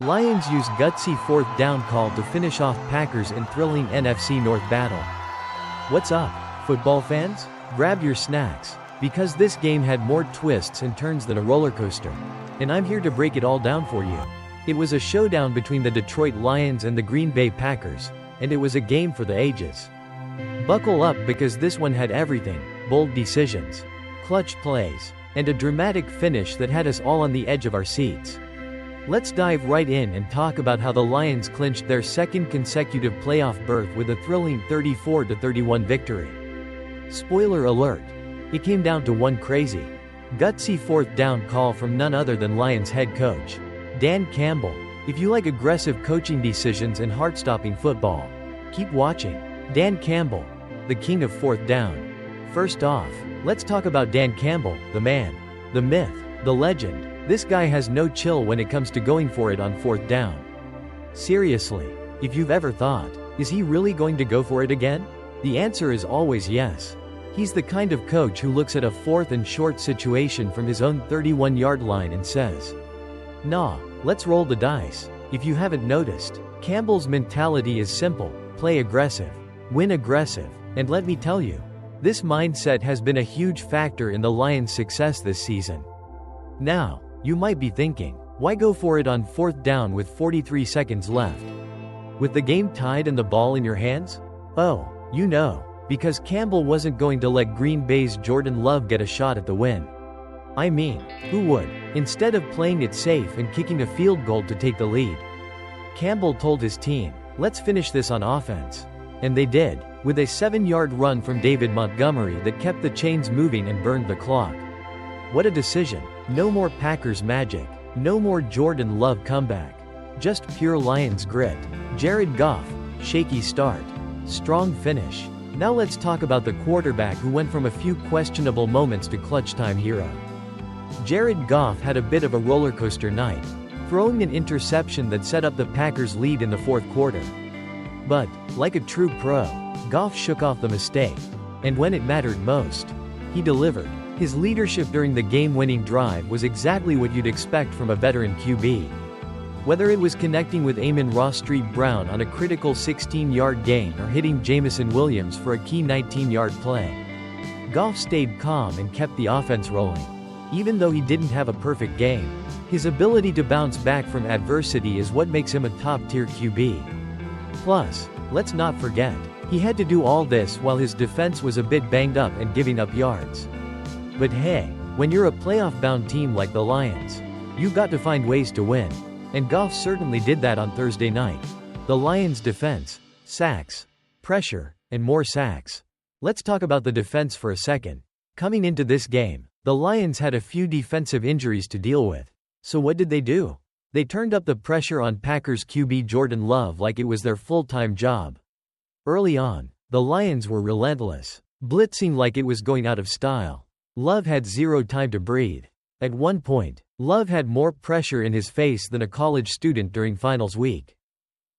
Lions use gutsy 4th down call to finish off Packers in thrilling NFC North battle. What's up, football fans? Grab your snacks, because this game had more twists and turns than a roller coaster. And I'm here to break it all down for you. It was a showdown between the Detroit Lions and the Green Bay Packers, and it was a game for the ages. Buckle up because this one had everything: bold decisions, clutch plays, and a dramatic finish that had us all on the edge of our seats. Let's dive right in and talk about how the Lions clinched their second consecutive playoff berth with a thrilling 34-31 victory. Spoiler alert: it came down to one crazy, gutsy 4th down call from none other than Lions head coach Dan Campbell. If you like aggressive coaching decisions and heart-stopping football, keep watching. Dan Campbell, the king of 4th down. First off, let's talk about Dan Campbell, the man, the myth, the legend. This guy has no chill when it comes to going for it on 4th down. Seriously, if you've ever thought, is he really going to go for it again? The answer is always yes. He's the kind of coach who looks at a 4th and short situation from his own 31-yard line and says, "Nah, let's roll the dice." If you haven't noticed, Campbell's mentality is simple: play aggressive, win aggressive, and let me tell you, this mindset has been a huge factor in the Lions' success this season. Now, you might be thinking, why go for it on 4th down with 43 seconds left? With the game tied and the ball in your hands? Oh, you know, because Campbell wasn't going to let Green Bay's Jordan Love get a shot at the win. I mean, who would? Instead of playing it safe and kicking a field goal to take the lead, Campbell told his team, "Let's finish this on offense." And they did, with a 7-yard run from David Montgomery that kept the chains moving and burned the clock. What a decision. No more Packers magic. No more Jordan Love comeback. Just pure Lions grit. Jared Goff, shaky start, strong finish. Now let's talk about the quarterback who went from a few questionable moments to clutch time hero. Jared Goff had a bit of a roller coaster night, throwing an interception that set up the Packers' lead in the fourth quarter. But, like a true pro, Goff shook off the mistake. And when it mattered most, he delivered. His leadership during the game-winning drive was exactly what you'd expect from a veteran QB. Whether it was connecting with Amon-Ra St. Brown on a critical 16-yard gain or hitting Jameson Williams for a key 19-yard play, Goff stayed calm and kept the offense rolling. Even though he didn't have a perfect game, his ability to bounce back from adversity is what makes him a top-tier QB. Plus, let's not forget, he had to do all this while his defense was a bit banged up and giving up yards. But hey, when you're a playoff-bound team like the Lions, you've got to find ways to win. And Goff certainly did that on Thursday night. The Lions' defense, sacks, pressure, and more sacks. Let's talk about the defense for a second. Coming into this game, the Lions had a few defensive injuries to deal with. So what did they do? They turned up the pressure on Packers QB Jordan Love like it was their full-time job. Early on, the Lions were relentless, blitzing like it was going out of style. Love had zero time to breathe. At one point, Love had more pressure in his face than a college student during finals week.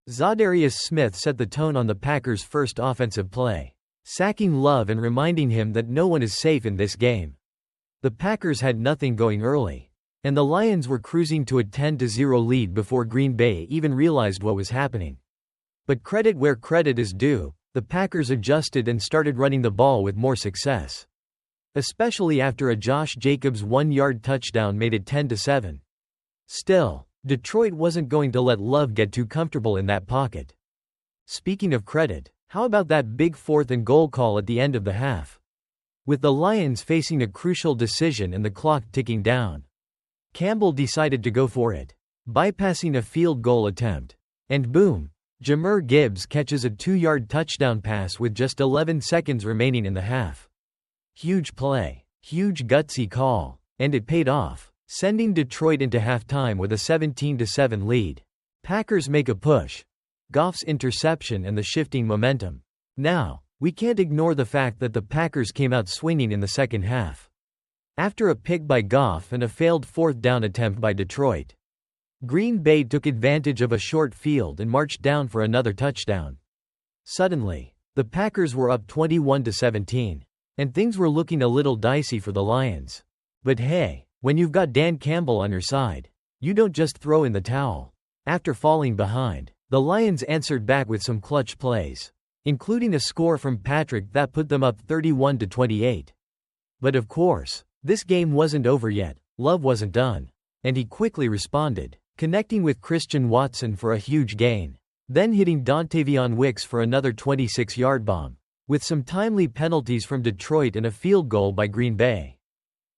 Zadarius Smith set the tone on the Packers' first offensive play, sacking Love and reminding him that no one is safe in this game. The Packers had nothing going early, and the Lions were cruising to a 10-0 lead before Green Bay even realized what was happening. But credit where credit is due, the Packers adjusted and started running the ball with more success. Especially after a Josh Jacobs 1-yard touchdown made it 10-7. Still, Detroit wasn't going to let Love get too comfortable in that pocket. Speaking of credit, how about that big 4th and goal call at the end of the half? With the Lions facing a crucial decision and the clock ticking down, Campbell decided to go for it, bypassing a field goal attempt. And boom, Jahmyr Gibbs catches a 2-yard touchdown pass with just 11 seconds remaining in the half. Huge play, huge gutsy call, and it paid off, sending Detroit into halftime with a 17-7 lead. Packers make a push. Goff's interception and the shifting momentum. Now, we can't ignore the fact that the Packers came out swinging in the second half. After a pick by Goff and a failed 4th down attempt by Detroit, Green Bay took advantage of a short field and marched down for another touchdown. Suddenly, the Packers were up 21-17. And things were looking a little dicey for the Lions. But hey, when you've got Dan Campbell on your side, you don't just throw in the towel. After falling behind, the Lions answered back with some clutch plays, including a score from Patrick that put them up 31-28. But of course, this game wasn't over yet. Love wasn't done, and he quickly responded, connecting with Christian Watson for a huge gain, then hitting Dontavion Wicks for another 26-yard bomb, with some timely penalties from Detroit and a field goal by Green Bay.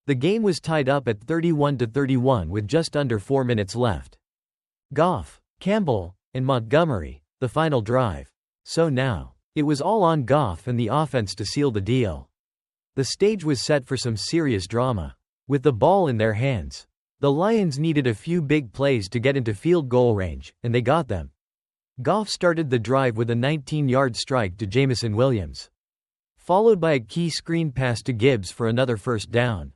The game was tied up at 31-31 with just under 4 minutes left. Goff, Campbell, and Montgomery, the final drive. So now, it was all on Goff and the offense to seal the deal. The stage was set for some serious drama. With the ball in their hands, the Lions needed a few big plays to get into field goal range, and they got them. Goff started the drive with a 19-yard strike to Jameson Williams, followed by a key screen pass to Gibbs for another first down.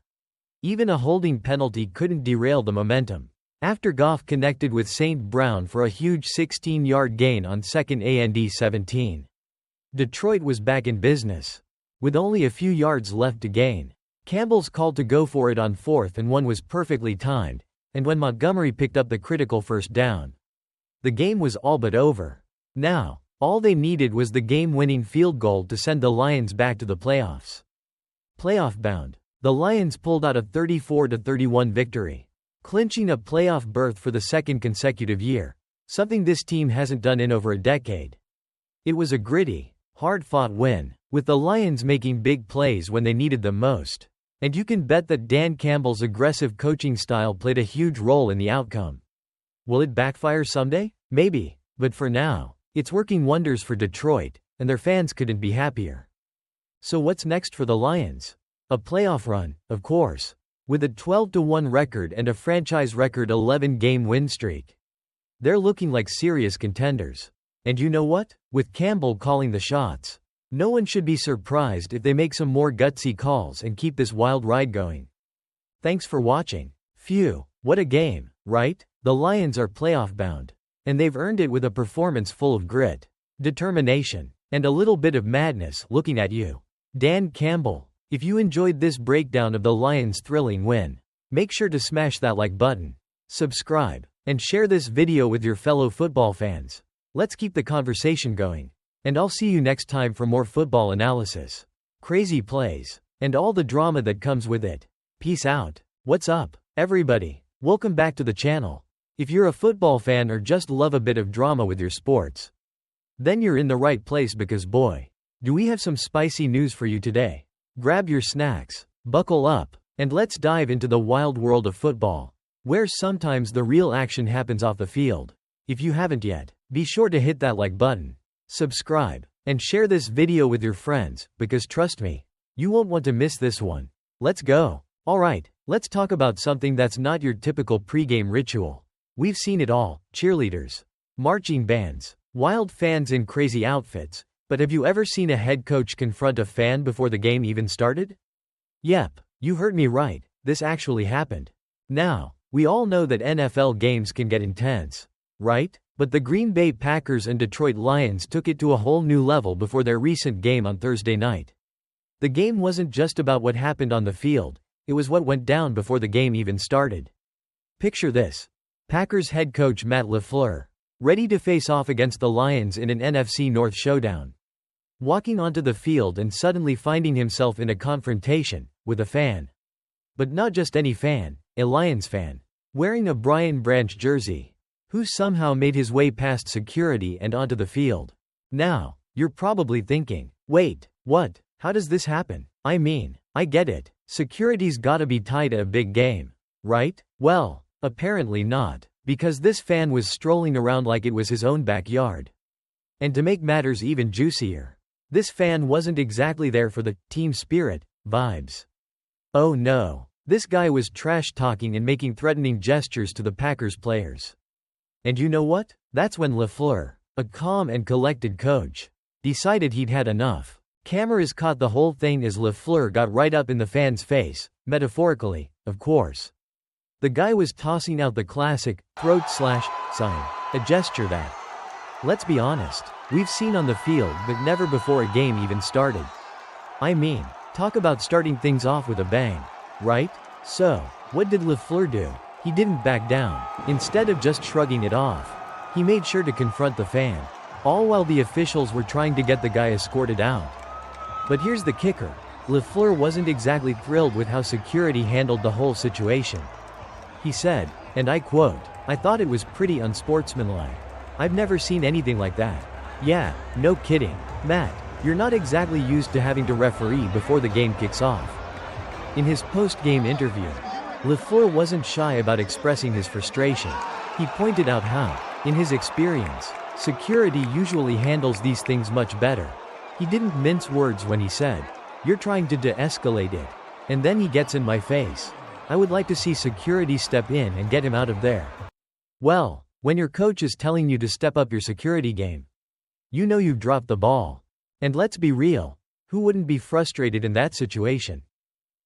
Even a holding penalty couldn't derail the momentum, after Goff connected with St. Brown for a huge 16-yard gain on second and 17. Detroit was back in business, with only a few yards left to gain. Campbell's call to go for it on 4th and 1 was perfectly timed, and when Montgomery picked up the critical first down, the game was all but over. Now, all they needed was the game-winning field goal to send the Lions back to the playoffs. Playoff-bound, the Lions pulled out a 34-31 victory, clinching a playoff berth for the second consecutive year, something this team hasn't done in over a decade. It was a gritty, hard-fought win, with the Lions making big plays when they needed them most. And you can bet that Dan Campbell's aggressive coaching style played a huge role in the outcome. Will it backfire someday? Maybe, but for now, it's working wonders for Detroit, and their fans couldn't be happier. So what's next for the Lions? A playoff run, of course, with a 12-1 record and a franchise record 11-game win streak. They're looking like serious contenders. And you know what? With Campbell calling the shots, no one should be surprised if they make some more gutsy calls and keep this wild ride going. Thanks for watching. Phew, what a game, right? The Lions are playoff-bound, and they've earned it with a performance full of grit, determination, and a little bit of madness. Looking at you, Dan Campbell. If you enjoyed this breakdown of the Lions' thrilling win, make sure to smash that like button, subscribe, and share this video with your fellow football fans. Let's keep the conversation going. And I'll see you next time for more football analysis, crazy plays, and all the drama that comes with it. Peace out. What's up, everybody? Welcome back to the channel. If you're a football fan or just love a bit of drama with your sports, then you're in the right place because boy, do we have some spicy news for you today. Grab your snacks, buckle up, and let's dive into the wild world of football, where sometimes the real action happens off the field. If you haven't yet, be sure to hit that like button, subscribe, and share this video with your friends, because trust me, you won't want to miss this one. Let's go. Alright, let's talk about something that's not your typical pregame ritual. We've seen it all: cheerleaders, marching bands, wild fans in crazy outfits. But have you ever seen a head coach confront a fan before the game even started? Yep, you heard me right, this actually happened. Now, we all know that NFL games can get intense, right? But the Green Bay Packers and Detroit Lions took it to a whole new level before their recent game on Thursday night. The game wasn't just about what happened on the field, it was what went down before the game even started. Picture this: Packers head coach Matt LaFleur, ready to face off against the Lions in an NFC North showdown, walking onto the field and suddenly finding himself in a confrontation with a fan. But not just any fan, a Lions fan, wearing a Brian Branch jersey, who somehow made his way past security and onto the field. Now, you're probably thinking, wait, what? How does this happen? I mean, I get it. Security's gotta be tight at a big game, right? Well, apparently not, because this fan was strolling around like it was his own backyard. And to make matters even juicier, this fan wasn't exactly there for the team spirit vibes. Oh no, this guy was trash-talking and making threatening gestures to the Packers players. And you know what? That's when LaFleur, a calm and collected coach, decided he'd had enough. Cameras caught the whole thing as LaFleur got right up in the fan's face, metaphorically, of course. The guy was tossing out the classic throat slash sign, a gesture that, let's be honest, we've seen on the field but never before a game even started. I mean, talk about starting things off with a bang, right? So, what did LaFleur do? He didn't back down. Instead of just shrugging it off, He made sure to confront the fan, all while the officials were trying to get the guy escorted out. But here's the kicker. LaFleur wasn't exactly thrilled with how security handled the whole situation. He said, and I quote, "I thought it was pretty unsportsmanlike. I've never seen anything like that. Yeah, no kidding. Matt, you're not exactly used to having to referee before the game kicks off." In his post-game interview, LaFleur wasn't shy about expressing his frustration. He pointed out how, in his experience, security usually handles these things much better. He didn't mince words when he said, "You're trying to de-escalate it. And then he gets in my face. I would like to see security step in and get him out of there." Well, when your coach is telling you to step up your security game, you know you've dropped the ball. And let's be real, who wouldn't be frustrated in that situation?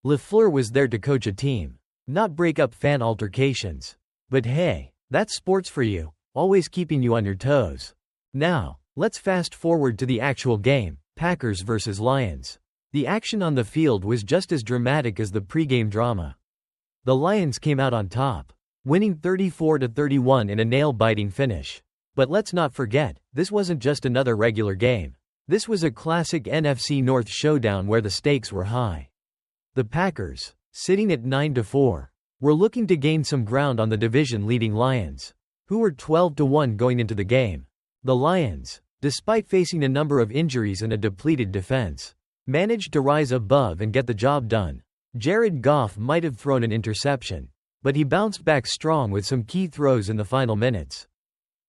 LaFleur was there to coach a team, not break up fan altercations. But hey, that's sports for you, always keeping you on your toes. Now, let's fast forward to the actual game, Packers vs. Lions. The action on the field was just as dramatic as the pregame drama. The Lions came out on top, winning 34-31 in a nail-biting finish. But let's not forget, this wasn't just another regular game. This was a classic NFC North showdown where the stakes were high. The Packers, sitting at 9-4, were looking to gain some ground on the division-leading Lions, who were 12-1 going into the game. The Lions, despite facing a number of injuries and a depleted defense, managed to rise above and get the job done. Jared Goff might have thrown an interception, but he bounced back strong with some key throws in the final minutes,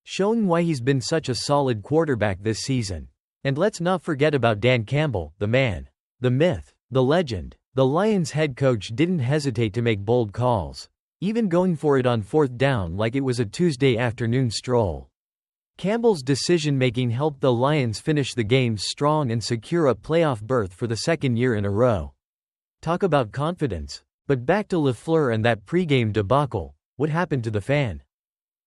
showing why he's been such a solid quarterback this season. And let's not forget about Dan Campbell, the man, the myth, the legend. The Lions head coach didn't hesitate to make bold calls, even going for it on 4th down like it was a Tuesday afternoon stroll. Campbell's decision-making helped the Lions finish the game strong and secure a playoff berth for the second year in a row. Talk about confidence. But back to LaFleur and that pregame debacle. What happened to the fan?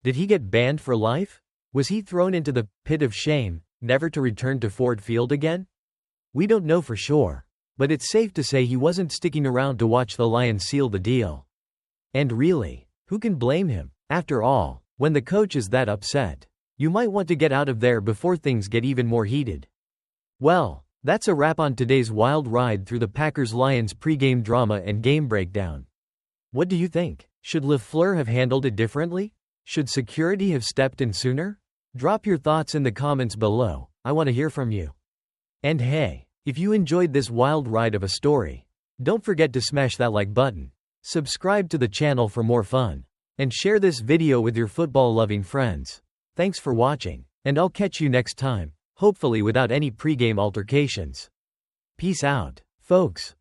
Did he get banned for life? Was he thrown into the pit of shame, never to return to Ford Field again? We don't know for sure, but it's safe to say he wasn't sticking around to watch the Lions seal the deal. And really, who can blame him? After all, when the coach is that upset, you might want to get out of there before things get even more heated. Well, that's a wrap on today's wild ride through the Packers-Lions pregame drama and game breakdown. What do you think? Should LaFleur have handled it differently? Should security have stepped in sooner? Drop your thoughts in the comments below. I want to hear from you. And hey, if you enjoyed this wild ride of a story, don't forget to smash that like button, subscribe to the channel for more fun, and share this video with your football-loving friends. Thanks for watching, and I'll catch you next time, hopefully without any pregame altercations. Peace out, folks.